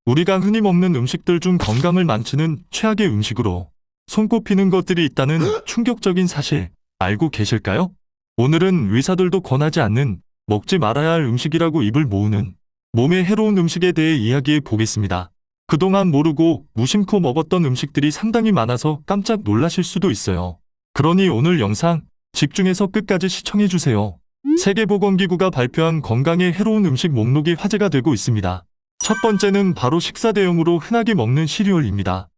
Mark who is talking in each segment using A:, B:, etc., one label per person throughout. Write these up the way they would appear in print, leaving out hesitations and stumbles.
A: 우리가 흔히 먹는 음식들 중 건강을 망치는 최악의 음식으로 손꼽히는 것들이 있다는 충격적인 사실 알고 계실까요? 오늘은 의사들도 권하지 않는 먹지 말아야 할 음식이라고 입을 모으는 몸에 해로운 음식에 대해 이야기해 보겠습니다. 그동안 모르고 무심코 먹었던 음식들이 상당히 많아서 깜짝 놀라실 수도 있어요. 그러니 오늘 영상 집중해서 끝까지 시청해 주세요. 세계보건기구가 발표한 건강에 해로운 음식 목록이 화제가 되고 있습니다. 첫 번째는 바로 식사 대용으로 흔하게 먹는 시리얼입니다.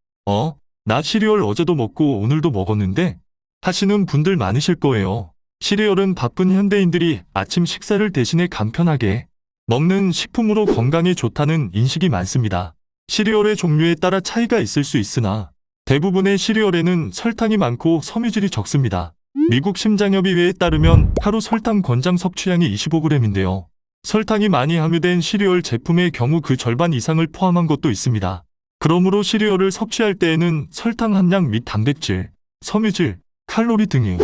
A: 나 시리얼 어제도 먹고 오늘도 먹었는데 하시는 분들 많으실 거예요. 시리얼은 바쁜 현대인들이 아침 식사를 대신에 간편하게 먹는 식품으로 건강에 좋다는 인식이 많습니다. 시리얼의 종류에 따라 차이가 있을 수 있으나 대부분의 시리얼에는 설탕이 많고 섬유질이 적습니다. 미국 심장협의회에 따르면 하루 설탕 권장 섭취량이 25g인데요. 설탕이 많이 함유된 시리얼 제품의 경우 그 절반 이상을 포함한 것도 있습니다. 그러므로 시리얼을 섭취할 때에는 설탕 함량 및 단백질, 섬유질, 칼로리 등의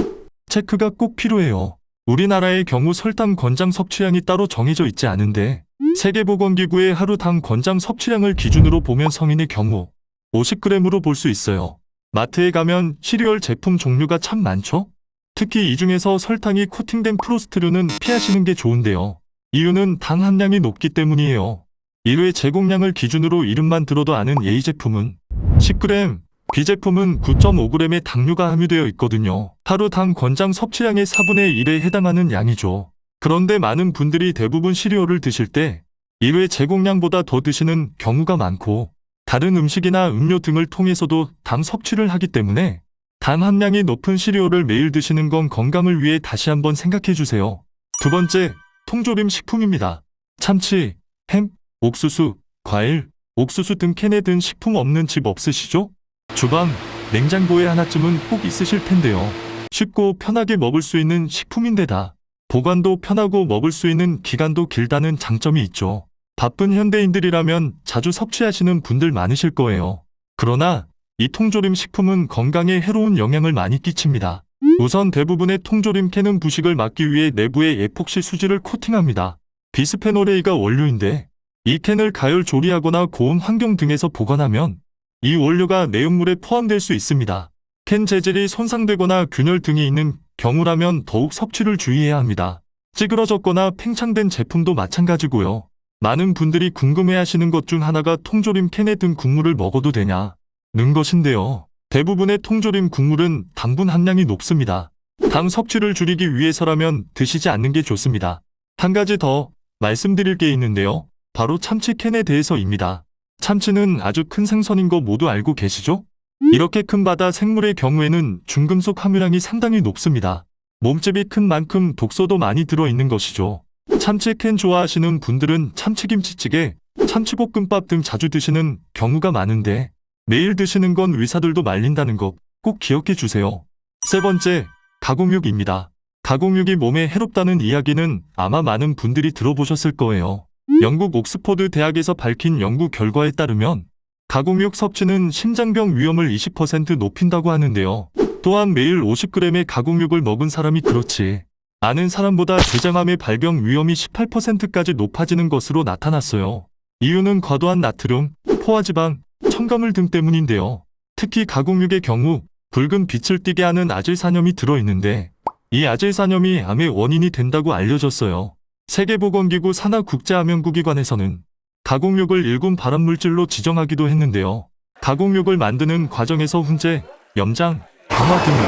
A: 체크가 꼭 필요해요. 우리나라의 경우 설탕 권장 섭취량이 따로 정해져 있지 않은데 세계보건기구의 하루 당 권장 섭취량을 기준으로 보면 성인의 경우 50g으로 볼 수 있어요. 마트에 가면 시리얼 제품 종류가 참 많죠? 특히 이 중에서 설탕이 코팅된 프로스트류는 피하시는 게 좋은데요. 이유는 당 함량이 높기 때문이에요. 1회 제공량을 기준으로 이름만 들어도 아는 A 제품은 10g, B 제품은 9.5g의 당류가 함유되어 있거든요. 하루 당 권장 섭취량의 4분의 1에 해당하는 양이죠. 그런데 많은 분들이 대부분 시리얼을 드실 때 1회 제공량보다 더 드시는 경우가 많고 다른 음식이나 음료 등을 통해서도 당 섭취를 하기 때문에 당 함량이 높은 시리얼을 매일 드시는 건 건강을 위해 다시 한번 생각해 주세요. 두 번째, 통조림 식품입니다. 참치, 햄, 옥수수, 과일, 옥수수 등 캔에 든 식품 없는 집 없으시죠? 주방, 냉장고에 하나쯤은 꼭 있으실 텐데요. 쉽고 편하게 먹을 수 있는 식품인데다 보관도 편하고 먹을 수 있는 기간도 길다는 장점이 있죠. 바쁜 현대인들이라면 자주 섭취하시는 분들 많으실 거예요. 그러나 이 통조림 식품은 건강에 해로운 영향을 많이 끼칩니다. 우선 대부분의 통조림 캔은 부식을 막기 위해 내부에 에폭시 수지를 코팅합니다. 비스페놀 A가 원료인데 이 캔을 가열 조리하거나 고온 환경 등에서 보관하면 이 원료가 내용물에 포함될 수 있습니다. 캔 재질이 손상되거나 균열 등이 있는 경우라면 더욱 섭취를 주의해야 합니다. 찌그러졌거나 팽창된 제품도 마찬가지고요. 많은 분들이 궁금해하시는 것 중 하나가 통조림 캔에 든 국물을 먹어도 되냐는 것인데요. 대부분의 통조림 국물은 당분 함량이 높습니다. 당 섭취를 줄이기 위해서라면 드시지 않는 게 좋습니다. 한 가지 더 말씀드릴 게 있는데요. 바로 참치 캔에 대해서입니다. 참치는 아주 큰 생선인 거 모두 알고 계시죠? 이렇게 큰 바다 생물의 경우에는 중금속 함유량이 상당히 높습니다. 몸집이 큰 만큼 독소도 많이 들어있는 것이죠. 참치 캔 좋아하시는 분들은 참치김치찌개, 참치볶음밥 등 자주 드시는 경우가 많은데 매일 드시는 건 의사들도 말린다는 거 꼭 기억해 주세요. 세 번째, 가공육입니다. 가공육이 몸에 해롭다는 이야기는 아마 많은 분들이 들어보셨을 거예요. 영국 옥스퍼드 대학에서 밝힌 연구 결과에 따르면 가공육 섭취는 심장병 위험을 20% 높인다고 하는데요. 또한 매일 50g의 가공육을 먹은 사람이 그렇지 않은 사람보다 대장암의 발병 위험이 18%까지 높아지는 것으로 나타났어요. 이유는 과도한 나트륨, 포화지방, 첨가물 등 때문인데요. 특히 가공육의 경우 붉은 빛을 띠게 하는 아질산염이 들어있는데 이 아질산염이 암의 원인이 된다고 알려졌어요. 세계보건기구 산하국제암연구기관에서는 가공육을 일군 발암물질로 지정하기도 했는데요. 가공육을 만드는 과정에서 훈제, 염장, 강화 등을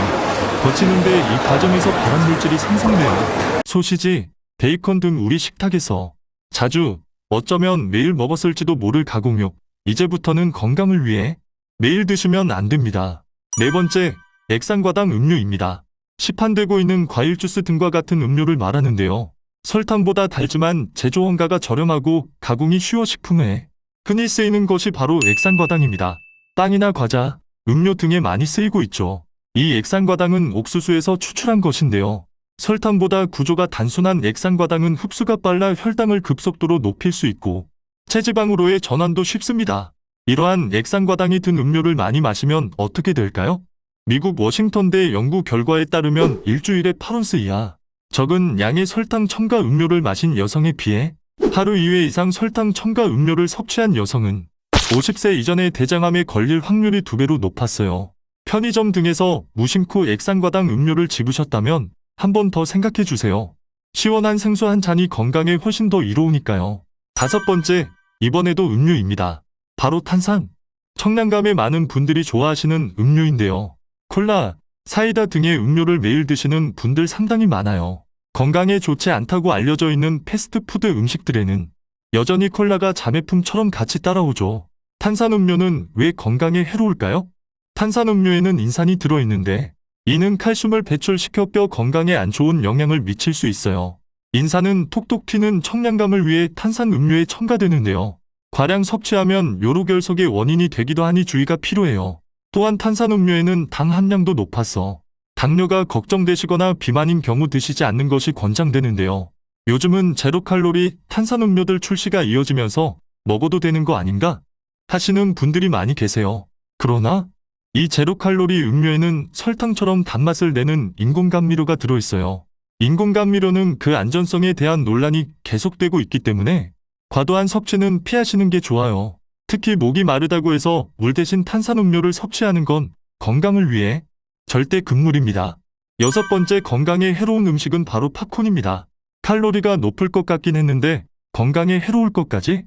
A: 거치는데 이 과정에서 발암물질이 생성되어 소시지, 베이컨 등 우리 식탁에서 자주, 어쩌면 매일 먹었을지도 모를 가공육, 이제부터는 건강을 위해 매일 드시면 안 됩니다. 네 번째, 액상과당 음료입니다. 시판되고 있는 과일 주스 등과 같은 음료를 말하는데요. 설탕보다 달지만 제조 원가가 저렴하고 가공이 쉬워 식품에 흔히 쓰이는 것이 바로 액상과당입니다. 빵이나 과자, 음료 등에 많이 쓰이고 있죠. 이 액상과당은 옥수수에서 추출한 것인데요. 설탕보다 구조가 단순한 액상과당은 흡수가 빨라 혈당을 급속도로 높일 수 있고 체지방으로의 전환도 쉽습니다. 이러한 액상과당이 든 음료를 많이 마시면 어떻게 될까요? 미국 워싱턴대 연구 결과에 따르면 일주일에 8온스 이하 적은 양의 설탕 첨가 음료를 마신 여성에 비해 하루 2회 이상 설탕 첨가 음료를 섭취한 여성은 50세 이전에 대장암에 걸릴 확률이 2배로 높았어요. 편의점 등에서 무심코 액상과당 음료를 집으셨다면 한 번 더 생각해 주세요. 시원한 생수 한 잔이 건강에 훨씬 더 이로우니까요. 5번째, 이번에도 음료입니다. 바로 탄산. 청량감에 많은 분들이 좋아하시는 음료인데요. 콜라, 사이다 등의 음료를 매일 드시는 분들 상당히 많아요. 건강에 좋지 않다고 알려져 있는 패스트푸드 음식들에는 여전히 콜라가 자매품처럼 같이 따라오죠. 탄산음료는 왜 건강에 해로울까요? 탄산음료에는 인산이 들어있는데 이는 칼슘을 배출시켜 뼈 건강에 안 좋은 영향을 미칠 수 있어요. 인산은 톡톡 튀는 청량감을 위해 탄산음료에 첨가되는데요. 과량 섭취하면 요로결석의 원인이 되기도 하니 주의가 필요해요. 또한 탄산음료에는 당 함량도 높아서 당뇨가 걱정되시거나 비만인 경우 드시지 않는 것이 권장되는데요. 요즘은 제로칼로리 탄산음료들 출시가 이어지면서 먹어도 되는 거 아닌가? 하시는 분들이 많이 계세요. 그러나 이 제로칼로리 음료에는 설탕처럼 단맛을 내는 인공감미료가 들어있어요. 인공감미료는 그 안전성에 대한 논란이 계속되고 있기 때문에 과도한 섭취는 피하시는 게 좋아요. 특히 목이 마르다고 해서 물 대신 탄산음료를 섭취하는 건 건강을 위해 절대 금물입니다. 6번째, 건강에 해로운 음식은 바로 팝콘입니다. 칼로리가 높을 것 같긴 했는데 건강에 해로울 것까지?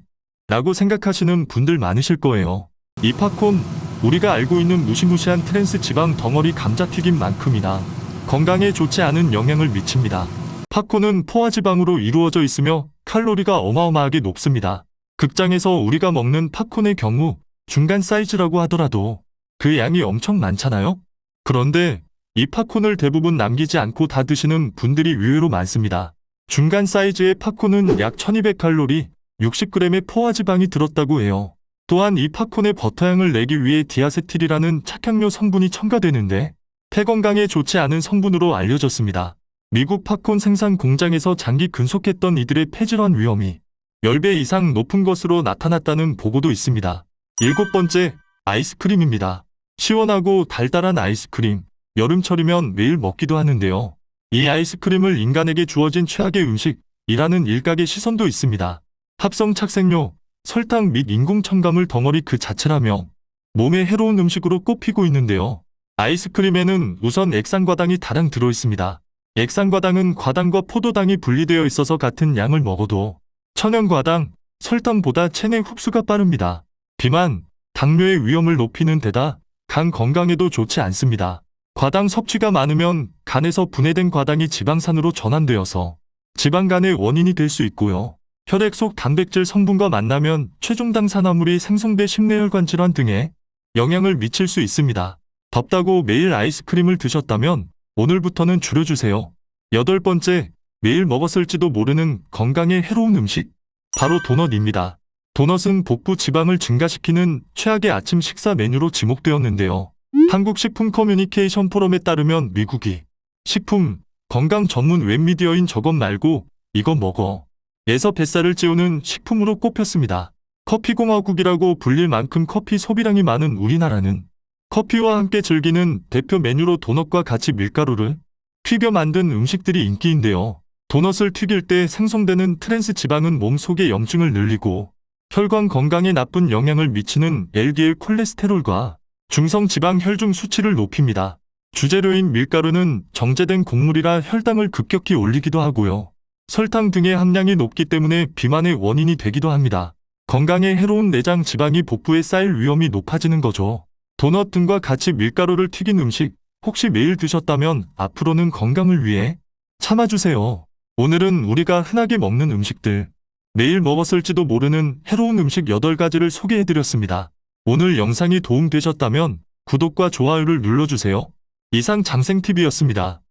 A: 라고 생각하시는 분들 많으실 거예요. 이 팝콘, 우리가 알고 있는 무시무시한 트랜스 지방 덩어리 감자튀김만큼이나 건강에 좋지 않은 영향을 미칩니다. 팝콘은 포화지방으로 이루어져 있으며 칼로리가 어마어마하게 높습니다. 극장에서 우리가 먹는 팝콘의 경우 중간 사이즈라고 하더라도 그 양이 엄청 많잖아요? 그런데 이 팝콘을 대부분 남기지 않고 다 드시는 분들이 의외로 많습니다. 중간 사이즈의 팝콘은 약 1200칼로리, 60g의 포화지방이 들었다고 해요. 또한 이 팝콘의 버터향을 내기 위해 디아세틸이라는 착향료 성분이 첨가되는데 폐 건강에 좋지 않은 성분으로 알려졌습니다. 미국 팝콘 생산 공장에서 장기 근속했던 이들의 폐질환 위험이 10배 이상 높은 것으로 나타났다는 보고도 있습니다. 7번째, 아이스크림입니다. 시원하고 달달한 아이스크림, 여름철이면 매일 먹기도 하는데요. 이 아이스크림을 인간에게 주어진 최악의 음식이라는 일각의 시선도 있습니다. 합성 착색료, 설탕 및 인공 첨가물 덩어리 그 자체라며 몸에 해로운 음식으로 꼽히고 있는데요. 아이스크림에는 우선 액상과당이 다량 들어있습니다. 액상과당은 과당과 포도당이 분리되어 있어서 같은 양을 먹어도 천연과당, 설탕보다 체내 흡수가 빠릅니다. 비만, 당뇨의 위험을 높이는 데다 간 건강에도 좋지 않습니다. 과당 섭취가 많으면 간에서 분해된 과당이 지방산으로 전환되어서 지방간의 원인이 될 수 있고요. 혈액 속 단백질 성분과 만나면 최종당 산화물이 생성돼 심내혈관 질환 등에 영향을 미칠 수 있습니다. 덥다고 매일 아이스크림을 드셨다면 오늘부터는 줄여주세요. 8번째, 매일 먹었을지도 모르는 건강에 해로운 음식, 바로 도넛입니다. 도넛은 복부 지방을 증가시키는 최악의 아침 식사 메뉴로 지목되었는데요. 한국식품 커뮤니케이션 포럼에 따르면 미국이 식품, 건강 전문 웹미디어인 저것 말고 이거 먹어 에서 뱃살을 찌우는 식품으로 꼽혔습니다. 커피공화국이라고 불릴 만큼 커피 소비량이 많은 우리나라는 커피와 함께 즐기는 대표 메뉴로 도넛과 같이 밀가루를 튀겨 만든 음식들이 인기인데요. 도넛을 튀길 때 생성되는 트랜스 지방은 몸 속의 염증을 늘리고 혈관 건강에 나쁜 영향을 미치는 LDL 콜레스테롤과 중성 지방 혈중 수치를 높입니다. 주재료인 밀가루는 정제된 곡물이라 혈당을 급격히 올리기도 하고요. 설탕 등의 함량이 높기 때문에 비만의 원인이 되기도 합니다. 건강에 해로운 내장 지방이 복부에 쌓일 위험이 높아지는 거죠. 도넛 등과 같이 밀가루를 튀긴 음식 혹시 매일 드셨다면 앞으로는 건강을 위해 참아주세요. 오늘은 우리가 흔하게 먹는 음식들, 매일 먹었을지도 모르는 해로운 음식 8가지를 소개해드렸습니다. 오늘 영상이 도움되셨다면 구독과 좋아요를 눌러주세요. 이상 장생TV였습니다.